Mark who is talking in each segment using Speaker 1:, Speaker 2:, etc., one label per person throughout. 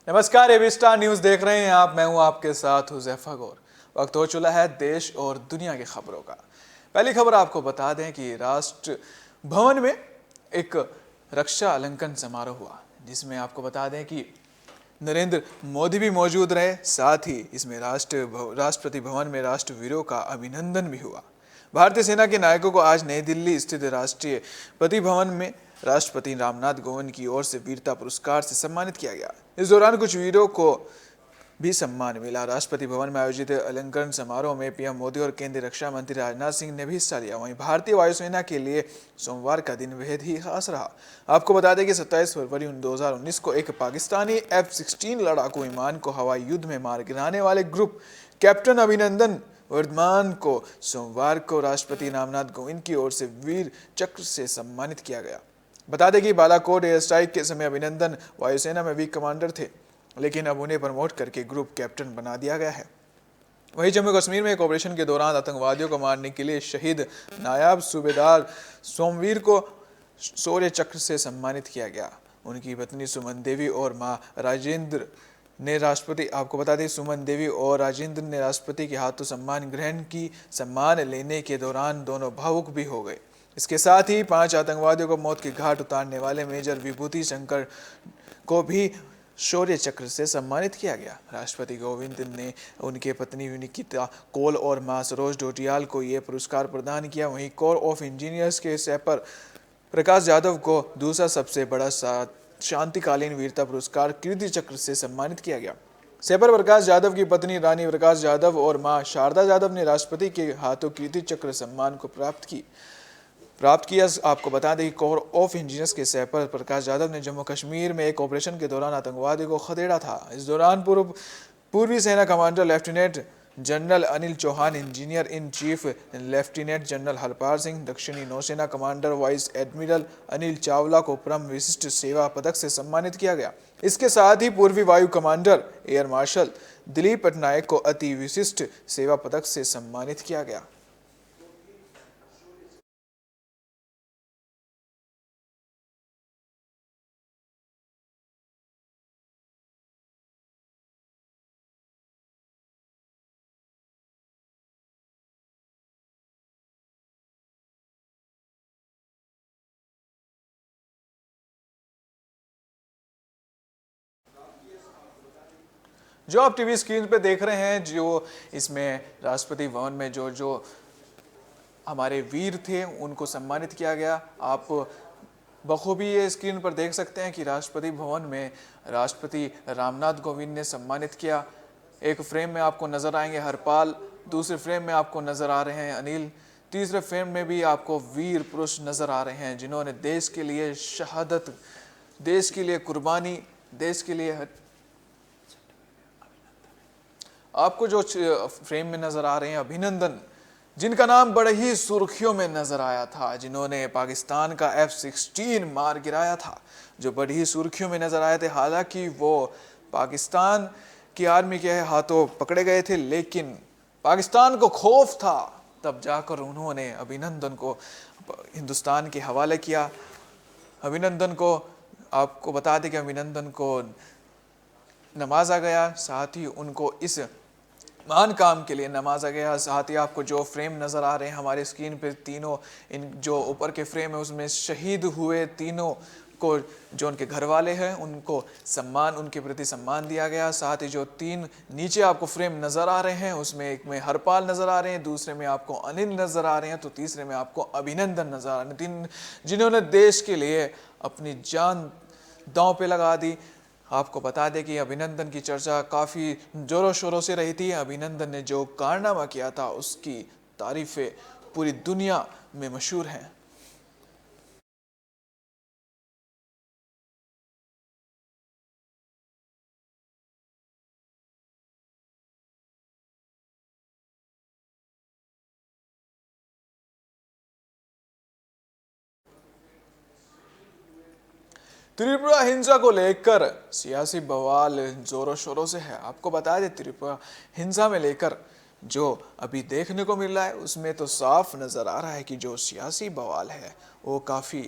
Speaker 1: नमस्कार, AB star news देख रहे हैं आप। मैं हूं आपके साथ हुजैफा गौर। वक्त हो चुका है देश और दुनिया की खबरों का। पहली खबर आपको बता दें कि राष्ट्र भवन में एक रक्षा अलंकरण समारोह हुआ, जिसमें आपको बता दें कि नरेंद्र मोदी भी मौजूद रहे। साथ ही इसमें राष्ट्रपति भवन में राष्ट्रवीरों का अभिनंदन भी हुआ। भारतीय सेना के नायकों को आज नई दिल्ली स्थित राष्ट्रपति भवन में राष्ट्रपति रामनाथ कोविंद की ओर से वीरता पुरस्कार से सम्मानित किया गया। इस दौरान कुछ वीरों को भी सम्मान मिला। राष्ट्रपति भवन में आयोजित अलंकरण समारोह में पीएम मोदी और केंद्रीय रक्षा मंत्री राजनाथ सिंह ने भी हिस्सा लिया। वहीं भारतीय वायुसेना के लिए सोमवार का दिन बेहद ही खास रहा। आपको बता दें कि 27 फरवरी 2019 को एक पाकिस्तानी F-16 लड़ाकू विमान को हवाई युद्ध में मार गिराने वाले ग्रुप कैप्टन अभिनंदन वर्धमान को सोमवार को राष्ट्रपति रामनाथ कोविंद की ओर से वीर चक्र से सम्मानित किया गया। बता दें कि बालाकोट एयर स्ट्राइक के समय अभिनंदन वायुसेना में विंग कमांडर थे, लेकिन अब उन्हें प्रमोट करके ग्रुप कैप्टन बना दिया गया है। वहीं जम्मू कश्मीर में एक ऑपरेशन के दौरान आतंकवादियों को मारने के लिए शहीद नायब सूबेदार सोमवीर को शौर्य चक्र से सम्मानित किया गया। उनकी पत्नी सुमन देवी और मां राजेंद्र ने राष्ट्रपति के हाथों सम्मान ग्रहण की। सम्मान लेने के दौरान दोनों भावुक भी हो गए। इसके साथ ही 5 आतंकवादियों को मौत के घाट उतारने वाले मेजर विभूति शंकर को भी शौर्य चक्र से सम्मानित किया गया। राष्ट्रपति कोविंद ने उनके पत्नी निकिता कौल और मां सरोज डोटियाल को यह पुरस्कार प्रदान किया। वहीं कोर ऑफ इंजीनियर्स के सैपर प्रकाश यादव को दूसरा सबसे बड़ा शांतिकालीन वीरता पुरस्कार कीर्ति चक्र से सम्मानित किया गया। सैपर प्रकाश यादव की पत्नी रानी प्रकाश यादव और मां शारदा यादव ने राष्ट्रपति के हाथों कीर्ति चक्र सम्मान को प्राप्त किया। आपको बता दें कि कोर ऑफ इंजीनियर्स के सैपर प्रकाश यादव ने जम्मू कश्मीर में एक ऑपरेशन के दौरान आतंकवादियों को खदेड़ा था। इस दौरान पूर्वी सेना commander lieutenant general Anil Chauhan, engineer in chief lieutenant general Harpal Singh, दक्षिणी नौसेना commander vice admiral Anil Chawla को परम विशिष्ट सेवा पदक से सम्मानित किया गया। इसके साथ ही पूर्वी वायु commander air marshal Dilip Patnaik को अति विशिष्ट सेवा पदक से सम्मानित किया गया। जो आप टीवी स्क्रीन पे देख रहे हैं, जो इसमें राष्ट्रपति भवन में जो हमारे वीर थे उनको सम्मानित किया गया। आप बखूबी ये स्क्रीन पर देख सकते हैं कि राष्ट्रपति भवन में राष्ट्रपति रामनाथ कोविंद ने सम्मानित किया। एक फ्रेम में आपको नजर आएंगे हरपाल, दूसरे फ्रेम में आपको नजर आ रहे हैं अनिल, तीसरे फ्रेम में भी आपको वीर पुरुष नजर आ रहे हैं जिन्होंने देश के लिए शहादत, देश के लिए कुर्बानी, देश के लिए आपको जो फ्रेम में नजर आ रहे हैं अभिनंदन, जिनका नाम बड़े ही सुर्खियों में नजर आया था, जिन्होंने पाकिस्तान का F-16 मार गिराया था, जो बड़ी ही सुर्खियों में नजर आए थे। हालांकि वो पाकिस्तान की आर्मी के हाथों पकड़े गए थे, लेकिन पाकिस्तान को खौफ था, तब जाकर उन्होंने अभिनंदन को हिंदुस्तान के हवाले किया। अभिनंदन को आपको बता दें कि अभिनंदन को नवाजा गया, साथ ही उनको इस महान काम के लिए नवाजा गया। साथ ही आपको जो फ्रेम नज़र आ रहे हैं हमारे स्क्रीन पे, तीनों इन जो ऊपर के फ्रेम है उसमें शहीद हुए तीनों को, जो उनके घर वाले हैं उनको सम्मान, उनके प्रति सम्मान दिया गया। साथ ही जो 3 नीचे आपको फ्रेम नज़र आ रहे हैं उसमें एक में हरपाल नज़र आ रहे हैं, दूसरे में आपको अनिल नज़र आ रहे हैं, तो तीसरे में आपको अभिनंदन नज़र आ रहे हैं, जिन्होंने देश के लिए अपनी जान दांव पे लगा दी। आपको बता दें कि अभिनंदन की चर्चा काफ़ी ज़ोरों शोरों से रही थी। अभिनंदन ने जो कारनामा किया था उसकी तारीफ़ें पूरी दुनिया में मशहूर हैं। त्रिपुरा हिंसा को लेकर सियासी बवाल जोरों शोरों से है। आपको बता दें त्रिपुरा हिंसा में लेकर जो अभी देखने को मिल रहा है उसमें तो साफ नज़र आ रहा है कि जो सियासी बवाल है वो काफ़ी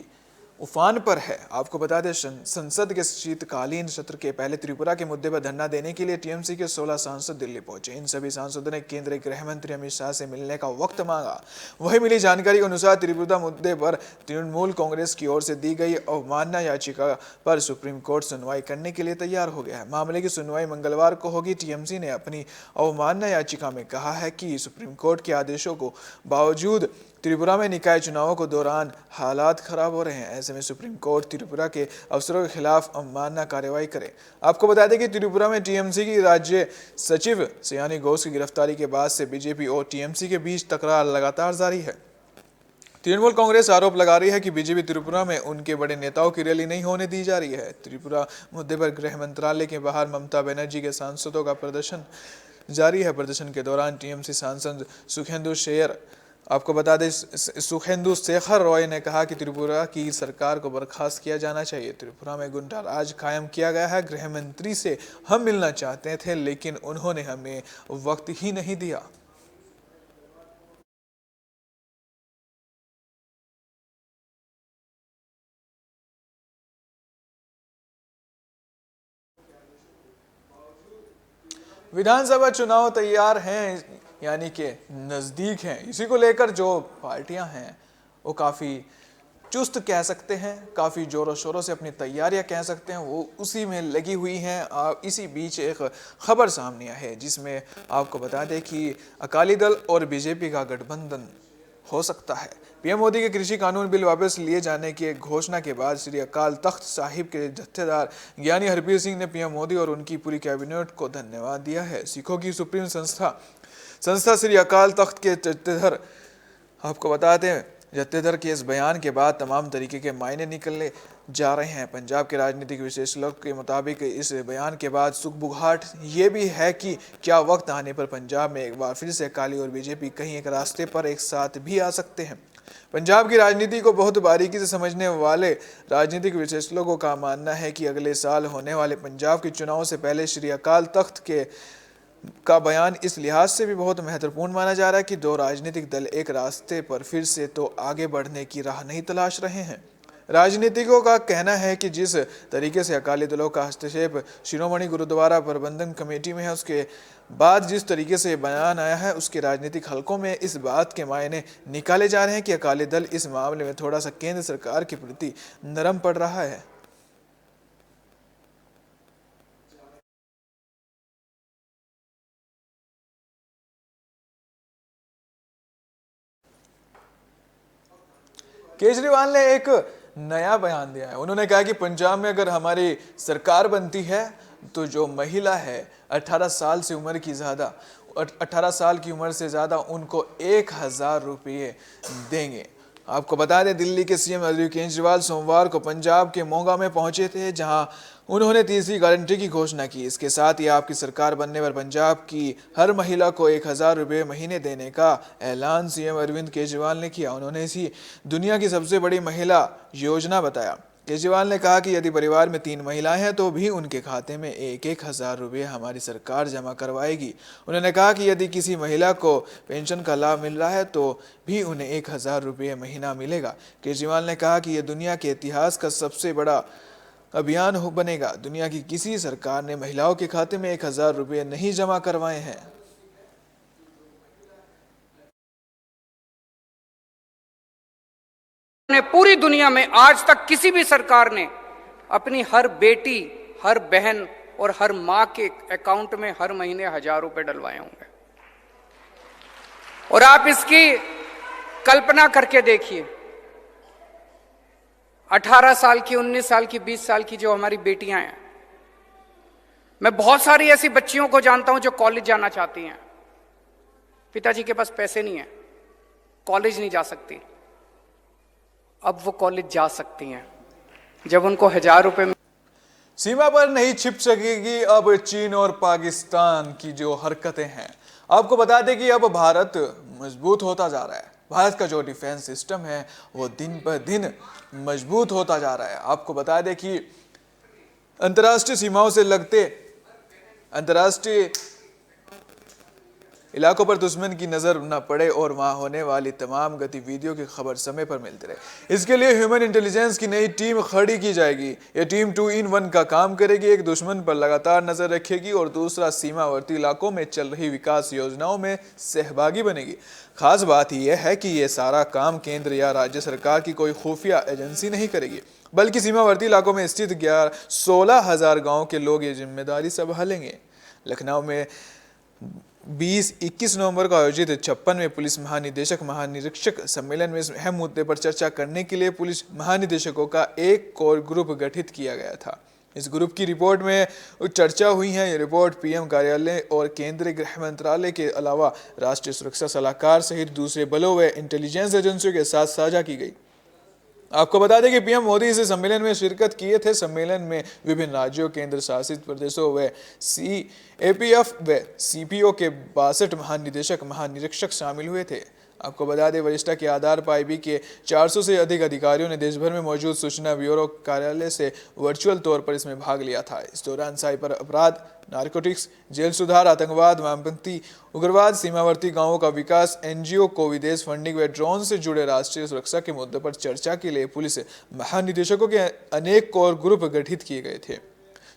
Speaker 1: उफान पर है। आपको बता दें संसद के शीतकालीन सत्र के पहले त्रिपुरा के मुद्दे पर धरना देने के लिए टीएमसी के 16 सांसद दिल्ली पहुंचे। इन सभी सांसदों ने केंद्रीय गृह मंत्री अमित शाह से मिलने का वक्त मांगा। वहीं मिली जानकारी के अनुसार त्रिपुरा मुद्दे पर तृणमूल कांग्रेस की ओर से दी गई अवमानना याचिका पर सुप्रीम कोर्ट सुनवाई करने के लिए तैयार हो गया है। मामले की सुनवाई मंगलवार को होगी। टीएमसी ने अपनी अवमानना याचिका में कहा है कि सुप्रीम कोर्ट के आदेशों को बावजूद त्रिपुरा में निकाय चुनावों के दौरान हालात खराब हो रहे हैं। ऐसे में सुप्रीम कोर्ट त्रिपुरा के अफसरों के खिलाफ अवमानना कार्रवाई करे। आपको बता दें कि त्रिपुरा में टीएमसी की राज्य सचिव सयानी घोष की गिरफ्तारी के बाद से बीजेपी और टीएमसी के बीच तकरार लगातार जारी है। तृणमूल कांग्रेस आरोप लगा रही है कि बीजेपी त्रिपुरा में उनके बड़े नेताओं की रैली नहीं होने दी जा रही है। त्रिपुरा मुद्दे पर गृह मंत्रालय के बाहर ममता बनर्जी के सांसदों का प्रदर्शन जारी है। प्रदर्शन के दौरान टीएमसी सांसद सुखेंदु शेखर रॉय ने कहा कि त्रिपुरा की सरकार को बर्खास्त किया जाना चाहिए। त्रिपुरा में गुंडा राज कायम किया गया है। गृह मंत्री से हम मिलना चाहते थे, लेकिन उन्होंने हमें वक्त ही नहीं दिया। विधानसभा चुनाव तैयार हैं, यानी कि नज़दीक हैं। इसी को लेकर जो पार्टियां हैं वो काफ़ी चुस्त कह सकते हैं, काफ़ी ज़ोरों शोरों से अपनी तैयारियां कह सकते हैं, वो उसी में लगी हुई हैं। इसी बीच एक खबर सामने आई है जिसमें आपको बता दें कि अकाली दल और बीजेपी का गठबंधन हो सकता है। पीएम मोदी के कृषि कानून बिल वापस लिए जाने की घोषणा के बाद श्री अकाल तख्त साहिब के जत्थेदार ज्ञानी हरबीर सिंह ने पीएम मोदी और उनकी पूरी कैबिनेट को धन्यवाद दिया है। सिखों की सुप्रीम संस्था श्री अकाल तख्त के जत्थेदार, आपको बताते हैं, जत्थेदार के इस बयान के बाद तमाम तरीके के मायने निकलने जा रहे हैं। पंजाब के राजनीतिक विश्लेषकों के मुताबिक इस बयान के बाद सुगबुगाहट ये भी है कि क्या वक्त आने पर पंजाब में एक बार फिर से अकाली और बीजेपी कहीं एक रास्ते पर एक साथ भी आ सकते हैं। पंजाब की राजनीति को बहुत बारीकी से समझने वाले राजनीतिक विश्लेषकों का मानना है कि अगले साल होने वाले पंजाब के चुनाव से पहले श्री अकाल तख्त का बयान इस लिहाज से भी बहुत महत्वपूर्ण माना जा रहा है कि दो राजनीतिक दल एक रास्ते पर फिर से तो आगे बढ़ने की राह नहीं तलाश रहे हैं। राजनीतिकों का कहना है कि जिस तरीके से अकाली दलों का हस्तक्षेप शिरोमणि गुरुद्वारा प्रबंधन कमेटी में है, उसके बाद जिस तरीके से बयान आया है, उसके राजनीतिक हलकों में इस बात के मायने निकाले जा रहे हैं कि अकाली दल इस मामले में थोड़ा सा केंद्र सरकार के प्रति नरम पड़ रहा है। केजरीवाल ने एक नया बयान दिया है। उन्होंने कहा कि पंजाब में अगर हमारी सरकार बनती है तो जो महिला है 18 साल की उम्र से ज़्यादा उनको 1000 रुपये देंगे। आपको बता दें, दिल्ली के सीएम अरविंद केजरीवाल सोमवार को पंजाब के मोगा में पहुंचे थे, जहां उन्होंने तीसरी गारंटी की घोषणा की। इसके साथ ही आपकी सरकार बनने पर पंजाब की हर महिला को 1000 रुपये महीने देने का ऐलान सीएम अरविंद केजरीवाल ने किया। उन्होंने इसी दुनिया की सबसे बड़ी महिला योजना बताया। केजरीवाल ने कहा कि यदि परिवार में 3 महिलाएं हैं तो भी उनके खाते में 1000 रुपये हमारी सरकार जमा करवाएगी। उन्होंने कहा कि यदि किसी महिला को पेंशन का लाभ मिल रहा है तो भी उन्हें 1000 रुपये महीना मिलेगा। केजरीवाल ने कहा कि यह दुनिया के इतिहास का सबसे बड़ा अभियान बनेगा। दुनिया की किसी सरकार ने महिलाओं के खाते में 1000 रुपये नहीं जमा करवाए हैं।
Speaker 2: पूरी दुनिया में आज तक किसी भी सरकार ने अपनी हर बेटी, हर बहन और हर मां के अकाउंट में हर महीने 1000 रुपए डलवाए होंगे। और आप इसकी कल्पना करके देखिए, 18 साल की, 19 साल की, 20 साल की जो हमारी बेटियां हैं, मैं बहुत सारी ऐसी बच्चियों को जानता हूं जो कॉलेज जाना चाहती हैं, पिताजी के पास पैसे नहीं है, कॉलेज नहीं जा सकती। अब वो कॉलेज जा सकती हैं जब उनको 1000 रुपए में।
Speaker 1: सीमा पर नहीं छिप सकेगी अब चीन और पाकिस्तान की जो हरकतें हैं। आपको बता दें कि अब भारत मजबूत होता जा रहा है। भारत का जो डिफेंस सिस्टम है वो दिन पर दिन मजबूत होता जा रहा है। आपको बता दें कि अंतर्राष्ट्रीय सीमाओं से लगते अंतर्राष्ट्रीय इलाकों पर दुश्मन की नजर न पड़े और वहां होने वाली तमाम गतिविधियों की खबर समय पर मिलती रहे। इसके लिए ह्यूमन इंटेलिजेंस की नई टीम खड़ी की जाएगी। यह टीम 2 in 1 का काम करेगी, एक दुश्मन पर लगातार नजर रखेगी और दूसरा सीमावर्ती इलाकों में चल रही विकास योजनाओं में सहभागी बनेगी। खास बात यह है कि यह सारा काम केंद्र या राज्य सरकार की कोई खुफिया एजेंसी नहीं करेगी, बल्कि सीमावर्ती इलाकों में स्थित 16,000 गांव के लोग ये जिम्मेदारी संभालेंगे। लखनऊ में 20-21 नवंबर को आयोजित 56वें पुलिस महानिदेशक महानिरीक्षक सम्मेलन में इस अहम मुद्दे पर चर्चा करने के लिए पुलिस महानिदेशकों का एक कोर ग्रुप गठित किया गया था। इस ग्रुप की रिपोर्ट में चर्चा हुई है। ये रिपोर्ट पीएम कार्यालय और केंद्रीय गृह मंत्रालय के अलावा राष्ट्रीय सुरक्षा सलाहकार सहित दूसरे बलों व इंटेलिजेंस एजेंसियों के साथ साझा की गई। आपको बता दें कि पीएम मोदी इस सम्मेलन में शिरकत किए थे। सम्मेलन में विभिन्न राज्यों, केंद्र शासित प्रदेशों व सीएपीएफ व सीपीओ के 62 महानिदेशक महानिरीक्षक शामिल हुए थे। आपको बता दें, वरिष्ठता के आधार पर आईबी के 400 से अधिक अधिकारियों ने देश भर में मौजूद सूचना ब्यूरो कार्यालय से वर्चुअल तौर पर इसमें भाग लिया था। इस दौरान साइबर अपराध, नारकोटिक्स, जेल सुधार, आतंकवाद, वामपंथी उग्रवाद, सीमावर्ती गांवों का विकास, एनजीओ को विदेश फंडिंग व ड्रोन से जुड़े राष्ट्रीय सुरक्षा के मुद्दों पर चर्चा के लिए पुलिस महानिदेशकों के अनेक कोर ग्रुप गठित किए गए थे।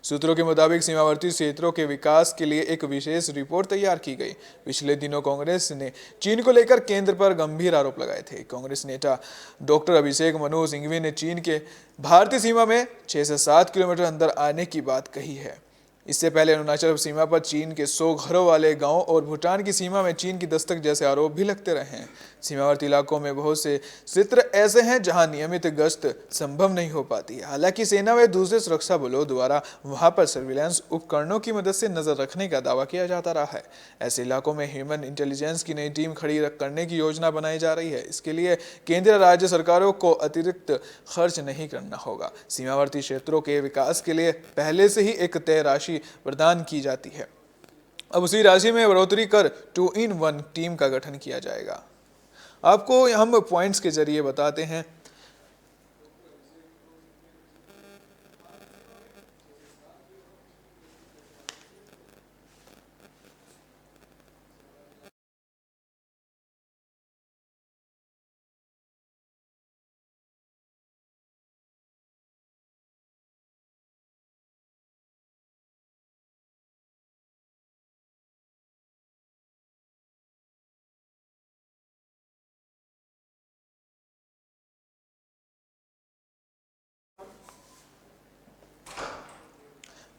Speaker 1: सूत्रों के मुताबिक सीमावर्ती क्षेत्रों के विकास के लिए एक विशेष रिपोर्ट तैयार की गई। पिछले दिनों कांग्रेस ने चीन को लेकर केंद्र पर गंभीर आरोप लगाए थे। कांग्रेस नेता डॉक्टर अभिषेक मनु सिंघवी ने चीन के भारतीय सीमा में 6 से 7 किलोमीटर अंदर आने की बात कही है। इससे पहले अरुणाचल सीमा पर चीन के 100 घरों वाले गांव और भूटान की सीमा में चीन की दस्तक जैसे आरोप भी लगते रहे हैं। सीमावर्ती इलाकों में बहुत से क्षेत्र ऐसे हैं जहां नियमित गश्त संभव नहीं हो पाती है। हालांकि सेना व दूसरे सुरक्षा बलों द्वारा वहां पर सर्विलांस उपकरणों की मदद से नजर रखने का दावा किया जाता रहा है। ऐसे इलाकों में ह्यूमन इंटेलिजेंस की नई टीम खड़ी करने की योजना बनाई जा रही है। इसके लिए केंद्र राज्य सरकारों को अतिरिक्त खर्च नहीं करना होगा। सीमावर्ती क्षेत्रों के विकास के लिए पहले से ही एक तय राशि प्रदान की जाती है। अब उसी राशि में बढ़ोतरी कर 2 in 1 टीम का गठन किया जाएगा। आपको हम पॉइंट्स के जरिए बताते हैं।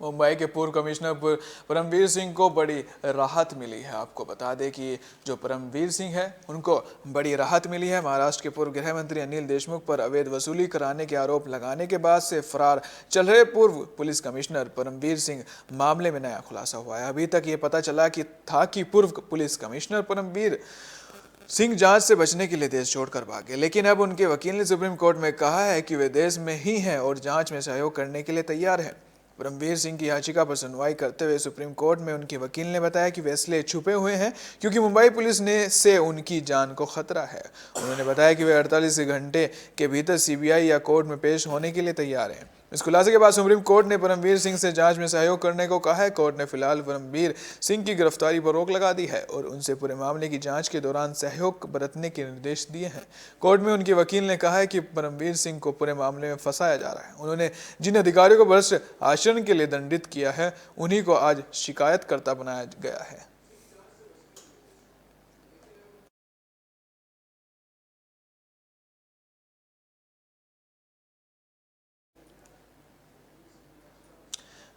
Speaker 1: मुंबई के पूर्व कमिश्नर परमवीर सिंह को बड़ी राहत मिली है। आपको बता दें कि जो परमवीर सिंह है उनको बड़ी राहत मिली है। महाराष्ट्र के पूर्व गृह मंत्री अनिल देशमुख पर अवैध वसूली कराने के आरोप लगाने के बाद से फरार चल रहे पूर्व पुलिस कमिश्नर परमवीर सिंह मामले में नया खुलासा हुआ है। अभी तक ये पता चला कि पूर्व पुलिस कमिश्नर परमवीर सिंह जांच से बचने के लिए देश छोड़कर भागे, लेकिन अब उनके वकील ने सुप्रीम कोर्ट में कहा है कि वे देश में ही हैं और जांच में सहयोग करने के लिए तैयार हैं। परमवीर सिंह की याचिका पर सुनवाई करते हुए सुप्रीम कोर्ट में उनके वकील ने बताया कि वे इसलिए छुपे हुए हैं क्योंकि मुंबई पुलिस से उनकी जान को खतरा है। उन्होंने बताया कि वे 48 घंटे के भीतर सीबीआई या कोर्ट में पेश होने के लिए तैयार हैं। इस खुलासे के बाद सुप्रीम कोर्ट ने परमवीर सिंह से जांच में सहयोग करने को कहा है। कोर्ट ने फिलहाल परमवीर सिंह की गिरफ्तारी पर रोक लगा दी है और उनसे पूरे मामले की जांच के दौरान सहयोग बरतने के निर्देश दिए हैं। कोर्ट में उनके वकील ने कहा है कि परमवीर सिंह को पूरे मामले में फंसाया जा रहा है। उन्होंने जिन अधिकारियों को भ्रष्ट आचरण के लिए दंडित किया है उन्हीं को आज शिकायतकर्ता बनाया गया है।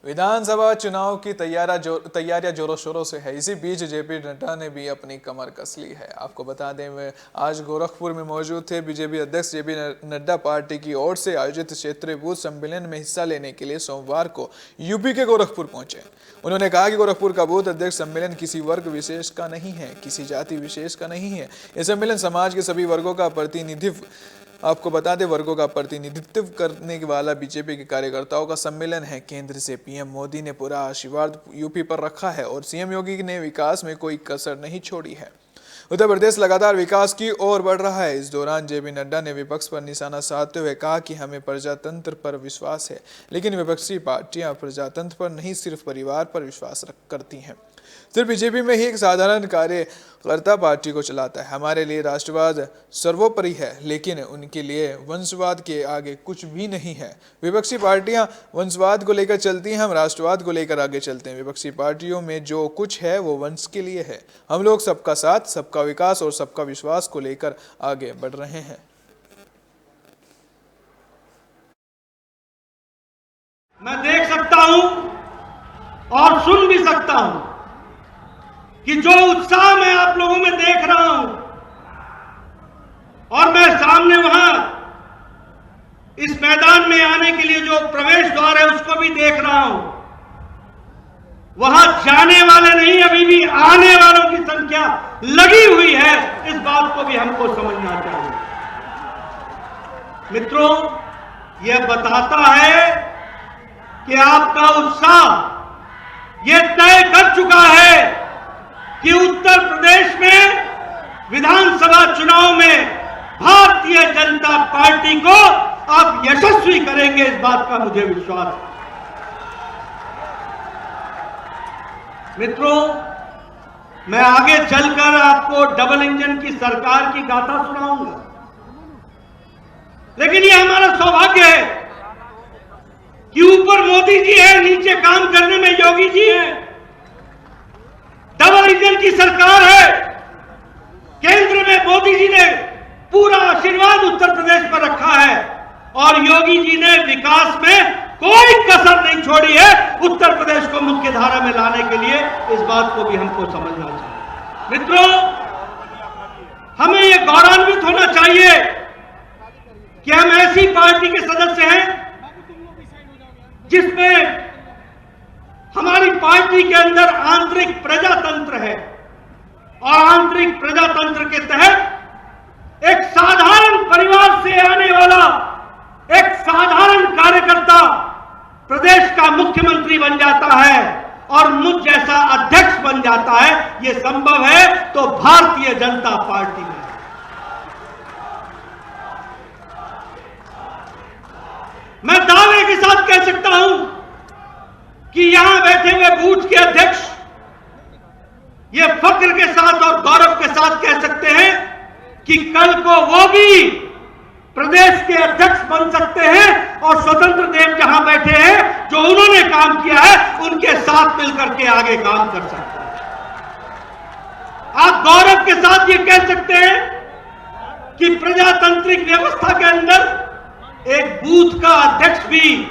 Speaker 1: विधानसभा चुनाव की तैयारियां जोरों शोरों से है। इसी बीच जेपी नड्डा ने भी अपनी कमर कस ली है। आपको बता दें, वे आज गोरखपुर में मौजूद थे। बीजेपी अध्यक्ष जेपी नड्डा पार्टी की ओर से आयोजित क्षेत्रीय बूथ सम्मेलन में हिस्सा लेने के लिए सोमवार को यूपी के गोरखपुर पहुंचे। उन्होंने कहा कि गोरखपुर का बूथ अध्यक्ष सम्मेलन किसी वर्ग विशेष का नहीं है, किसी जाति विशेष का नहीं है। यह सम्मेलन समाज के सभी वर्गों का आपको बता दें, वर्गों का प्रतिनिधित्व करने वाला बीजेपी के कार्यकर्ताओं का सम्मेलन है। केंद्र से पीएम मोदी ने पूरा आशीर्वाद यूपी पर रखा है और सीएम योगी ने विकास में कोई कसर नहीं छोड़ी है। उत्तर प्रदेश लगातार विकास की ओर बढ़ रहा है। इस दौरान जेपी नड्डा ने विपक्ष पर निशाना साधते हुए कहा कि हमें प्रजातंत्र पर विश्वास है, लेकिन विपक्षी पार्टियां प्रजातंत्र पर नहीं सिर्फ परिवार पर विश्वास करती हैं। सिर्फ बीजेपी में ही एक साधारण कार्यकर्ता पार्टी को चलाता है। हमारे लिए राष्ट्रवाद सर्वोपरि है, लेकिन उनके लिए वंशवाद के आगे कुछ भी नहीं है। विपक्षी पार्टियां वंशवाद को लेकर चलती हैं, हम राष्ट्रवाद को लेकर आगे चलते हैं। विपक्षी पार्टियों में जो कुछ है वो वंश के लिए है। हम लोग सबका साथ, सबका विकास और सबका विश्वास को लेकर आगे बढ़ रहे हैं।
Speaker 3: मैं देख सकता हूं और सुन भी सकता हूं कि जो उत्साह मैं आप लोगों में देख रहा हूं, और मैं सामने वहां इस मैदान में आने के लिए जो प्रवेश द्वार है उसको भी देख रहा हूं। वहां जाने वाले नहीं, अभी भी आने वालों की संख्या लगी हुई है। इस बात को भी हमको समझना चाहिए। मित्रों, यह बताता है कि आपका उत्साह यह तय कर चुका है कि उत्तर प्रदेश में विधानसभा चुनाव में भारतीय जनता पार्टी को आप यशस्वी करेंगे, इस बात का मुझे विश्वास है। मित्रों, मैं आगे चलकर आपको डबल इंजन की सरकार की गाथा सुनाऊंगा, लेकिन ये हमारा सौभाग्य है कि ऊपर मोदी जी है, नीचे काम करने में योगी जी है। डबल इंजन की सरकार है। केंद्र में मोदी जी ने पूरा आशीर्वाद उत्तर प्रदेश पर रखा है और योगी जी ने विकास में कोई कसर नहीं छोड़ी है उत्तर प्रदेश को मुख्य धारा में लाने के लिए। इस बात को भी हमको समझना चाहिए। मित्रों, हमें यह गौरवान्वित होना चाहिए कि हम ऐसी पार्टी के सदस्य हैं जिसमें हमारी पार्टी के अंदर आंतरिक प्रजातंत्र है, और आंतरिक प्रजातंत्र के तहत एक साधारण परिवार से आने वाला एक साधारण कार्यकर्ता प्रदेश का मुख्यमंत्री बन जाता है और मुझ जैसा अध्यक्ष बन जाता है। यह संभव है तो भारतीय जनता पार्टी में। मैं दावे के साथ कह सकता हूं कि यहां बैठे हुए बूथ के अध्यक्ष ये फक्र के साथ और गौरव के साथ कह सकते हैं कि कल को वो भी प्रदेश के अध्यक्ष बन सकते हैं और स्वतंत्र देव जहां बैठे हैं, जो उन्होंने काम किया है उनके साथ मिलकर के आगे काम कर सकते हैं। आप गौरव के साथ ये कह सकते हैं कि प्रजातांत्रिक व्यवस्था के अंदर एक बूथ का अध्यक्ष भी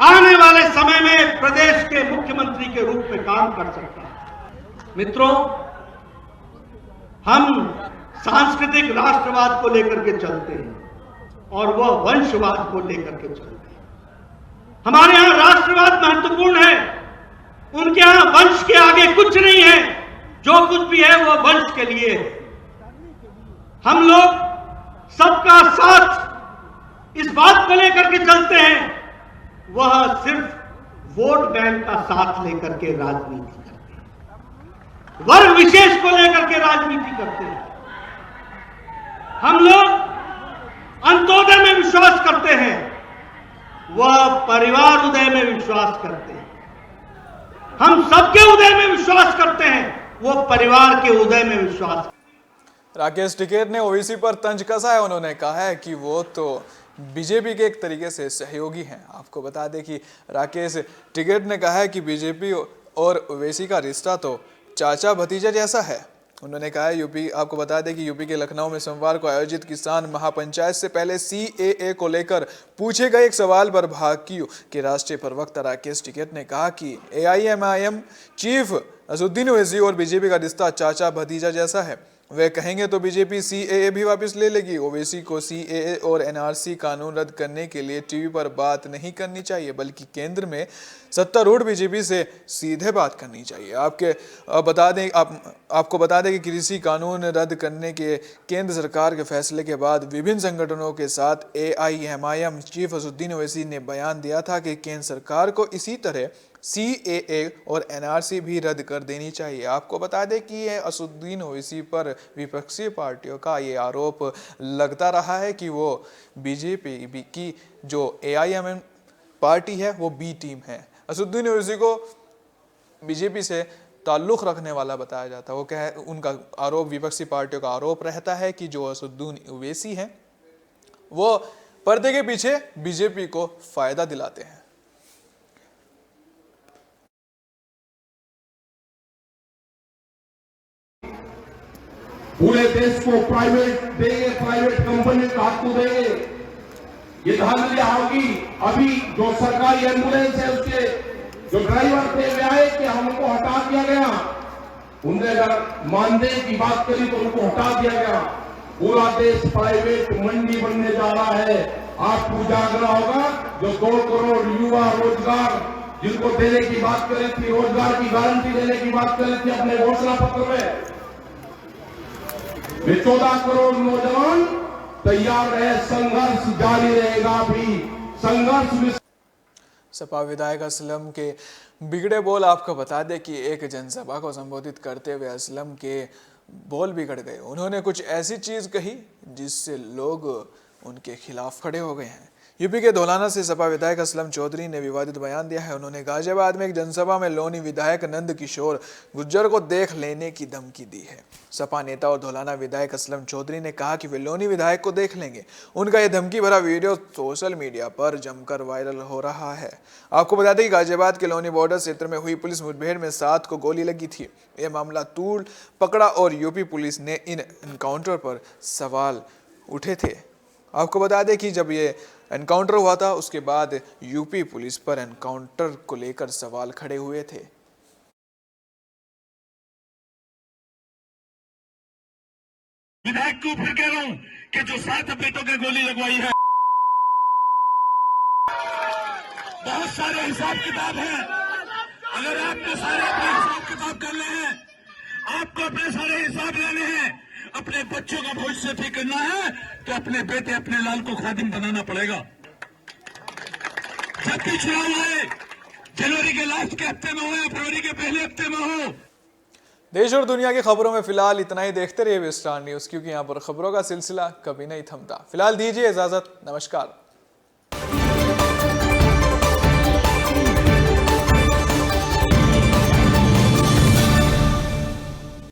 Speaker 3: आने वाले समय में प्रदेश के मुख्यमंत्री के रूप में काम कर सकता है। मित्रों, हम सांस्कृतिक राष्ट्रवाद को लेकर के चलते हैं और वह वंशवाद को लेकर के चलते हैं। हमारे यहां राष्ट्रवाद महत्वपूर्ण है, उनके यहां वंश के आगे कुछ नहीं है। जो कुछ भी है वह वंश के लिए है। हम लोग सबका साथ इस बात को लेकर के चलते हैं, वह सिर्फ वोट बैंक का साथ लेकर के राजनीति करते हैं, वर्ग विशेष को लेकर के राजनीति करते हैं। हम लोग अंत्योदय में विश्वास करते हैं, वह परिवार उदय में विश्वास करते हैं। हम सबके उदय में विश्वास करते हैं, वो परिवार के उदय में विश्वास।
Speaker 1: राकेश टिकैत ने ओवैसी पर तंज कसा है। उन्होंने कहा है कि वो तो बीजेपी के एक तरीके से सहयोगी हैं। आपको बता दें कि राकेश टिकैत ने कहा है कि बीजेपी और ओवैसी का रिश्ता तो चाचा भतीजा जैसा है। उन्होंने कहा है आपको बता दें कि यूपी के लखनऊ में सोमवार को आयोजित किसान महापंचायत से पहले CAA को लेकर पूछे गए एक सवाल पर भाजपा के राष्ट्रीय प्रवक्ता राकेश टिकैत ने कहा कि AIMIM चीफ असदुद्दीन ओवैसी और बीजेपी का रिश्ता चाचा भतीजा जैसा है। वे कहेंगे तो बीजेपी CAA भी वापस ले लेगी। ओवैसी को CAA और NRC कानून रद्द करने के लिए टीवी पर बात नहीं करनी चाहिए, बल्कि केंद्र में सत्तारूढ़ बीजेपी से सीधे बात करनी चाहिए। आपको बता दें कि कृषि कानून रद्द करने के केंद्र सरकार के फैसले के बाद विभिन्न संगठनों के साथ AIMIM चीफ असदुद्दीन ओवैसी ने बयान दिया था कि केंद्र सरकार को इसी तरह CAA और NRC भी रद्द कर देनी चाहिए। आपको बता दें कि ये असदुद्दीन ओवैसी पर विपक्षी पार्टियों का ये आरोप लगता रहा है कि वो बीजेपी की जो AIMM पार्टी है वो बी टीम है। असदुद्दीन ओवैसी को बीजेपी से ताल्लुक़ रखने वाला बताया जाता है। वो उनका आरोप, विपक्षी पार्टियों का आरोप रहता है कि जो असदुद्दीन ओवैसी हैं वो पर्दे के पीछे बीजेपी को फायदा दिलाते हैं।
Speaker 4: पूरे देश को प्राइवेट देंगे, प्राइवेट कंपनी का हक देंगे, ये धांधलियां होगी। अभी जो सरकारी एम्बुलेंस है उसके जो ड्राइवर थे वे आए कि हमको हटा दिया गया, उनने अगर मानदेय की बात करी तो उनको हटा दिया गया। पूरा देश प्राइवेट मंडी बनने जा रहा है। आपको जागना होगा। जो 2 करोड़ युवा रोजगार जिनको देने की बात करी थी, रोजगार की गारंटी देने की बात करी थी अपने घोषणा पत्र में, वे 14 करोड़ नौजवान तैयार रहे। संघर्ष जारी रहेगा। भी संघर्ष।
Speaker 1: सपा विधायक असलम के बिगड़े बोल। आपको बता दें कि एक जनसभा को संबोधित करते हुए असलम के बोल बिगड़ गए। उन्होंने कुछ ऐसी चीज कही जिससे लोग उनके खिलाफ खड़े हो गए हैं। यूपी के धौलाना से सपा विधायक असलम चौधरी ने विवादित बयान दिया है। उन्होंने गाजियाबाद में एक जनसभा में लोनी विधायक नंद किशोर गुर्जर को देख लेने की धमकी दी है। सपा नेता और धौलाना विधायक असलम चौधरी ने कहा कि वे लोनी विधायक को देख लेंगे। उनका यह धमकी भरा वीडियो सोशल मीडिया पर जमकर वायरल हो रहा है। आपको बता दें कि गाजियाबाद के लोनी बॉर्डर क्षेत्र में हुई पुलिस मुठभेड़ में 7 को गोली लगी थी। यह मामला तूल पकड़ा और यूपी पुलिस ने इन एनकाउंटर पर सवाल उठे थे। आपको बता दें कि जब ये एनकाउंटर हुआ था उसके बाद यूपी पुलिस पर एनकाउंटर को लेकर सवाल खड़े हुए थे।
Speaker 4: विधायक को फिर कह रहा हूं कि जो 7 बेटों के गोली लगवाई है, बहुत सारे हिसाब किताब है। अगर आपको सारे अपने हिसाब किताब करने हैं, आपको अपने सारे हिसाब लेने हैं, अपने बच्चों का भविष्य ठीक करना है, तो अपने बेटे अपने लाल को खादिम बनाना पड़ेगा। जब भी चुनाव आए, जनवरी के लास्ट के हफ्ते में हो या फरवरी के पहले हफ्ते में हो।
Speaker 1: देश और दुनिया की खबरों में फिलहाल इतना ही। देखते रहिए स्टार न्यूज, क्योंकि यहाँ पर खबरों का सिलसिला कभी नहीं थमता। फिलहाल दीजिए इजाजत। नमस्कार।